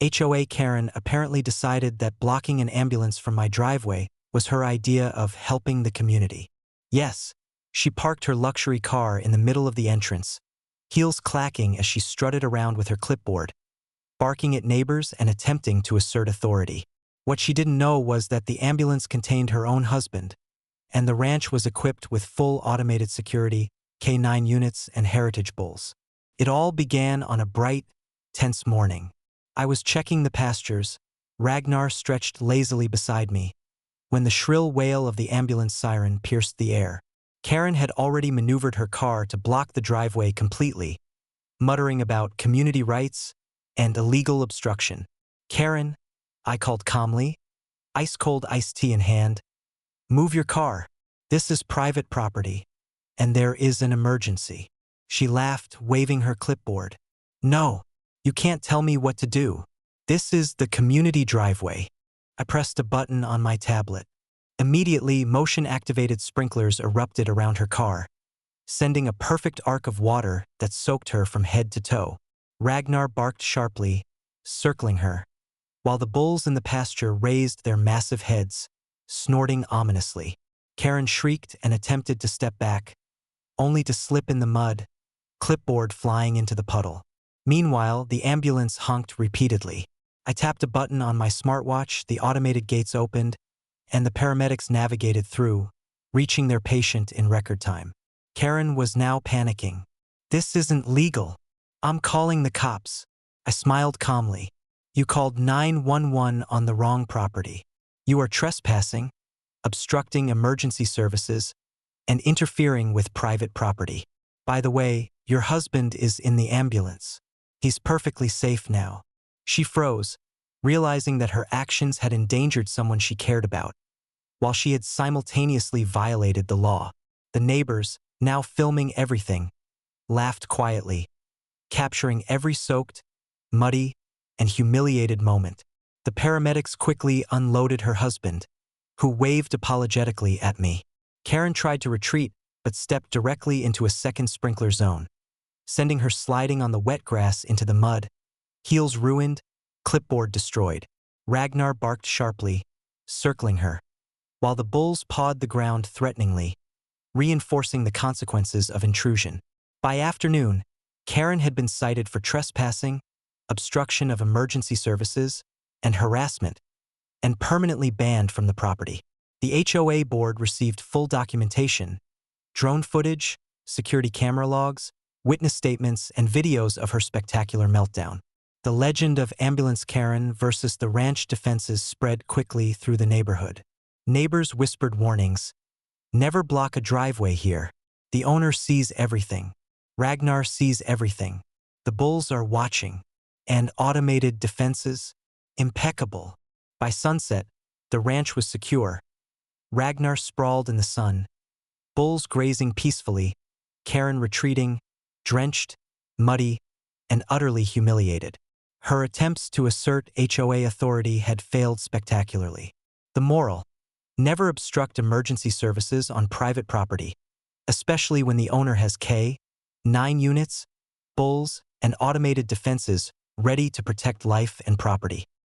HOA Karen apparently decided that blocking an ambulance from my driveway was her idea of helping the community. Yes, she parked her luxury car in the middle of the entrance, heels clacking as she strutted around with her clipboard, barking at neighbors and attempting to assert authority. What she didn't know was that the ambulance contained her own husband, and the ranch was equipped with full automated security, K9 units, and heritage bulls. It all began on a bright, tense morning. I was checking the pastures, Ragnar stretched lazily beside me, when the shrill wail of the ambulance siren pierced the air. Karen had already maneuvered her car to block the driveway completely, muttering about community rights and illegal obstruction. "Karen," I called calmly, ice-cold iced tea in hand, "move your car. This is private property, and there is an emergency." She laughed, waving her clipboard. "No, you can't tell me what to do. This is the community driveway." I pressed a button on my tablet. Immediately, motion-activated sprinklers erupted around her car, sending a perfect arc of water that soaked her from head to toe. Ragnar barked sharply, circling her, while the bulls in the pasture raised their massive heads, snorting ominously. Karen shrieked and attempted to step back, only to slip in the mud, clipboard flying into the puddle. Meanwhile, the ambulance honked repeatedly. I tapped a button on my smartwatch, the automated gates opened, and the paramedics navigated through, reaching their patient in record time. Karen was now panicking. "This isn't legal. I'm calling the cops." I smiled calmly. "You called 911 on the wrong property. You are trespassing, obstructing emergency services, and interfering with private property. By the way, your husband is in the ambulance. He's perfectly safe now." She froze, realizing that her actions had endangered someone she cared about, while she had simultaneously violated the law. The neighbors, now filming everything, laughed quietly, capturing every soaked, muddy, and humiliated moment. The paramedics quickly unloaded her husband, who waved apologetically at me. Karen tried to retreat, but stepped directly into a second sprinkler zone, sending her sliding on the wet grass into the mud, heels ruined, clipboard destroyed. Ragnar barked sharply, circling her, while the bulls pawed the ground threateningly, reinforcing the consequences of intrusion. By afternoon, Karen had been cited for trespassing, obstruction of emergency services, and harassment, and permanently banned from the property. The HOA board received full documentation, drone footage, security camera logs, witness statements, and videos of her spectacular meltdown. The legend of Ambulance Karen versus the ranch defenses spread quickly through the neighborhood. Neighbors whispered warnings. "Never block a driveway here. The owner sees everything. Ragnar sees everything. The bulls are watching." And automated defenses? Impeccable. By sunset, the ranch was secure. Ragnar sprawled in the sun, bulls grazing peacefully, Karen retreating, drenched, muddy, and utterly humiliated. Her attempts to assert HOA authority had failed spectacularly. The moral: never obstruct emergency services on private property, especially when the owner has K9 units, bulls, and automated defenses ready to protect life and property.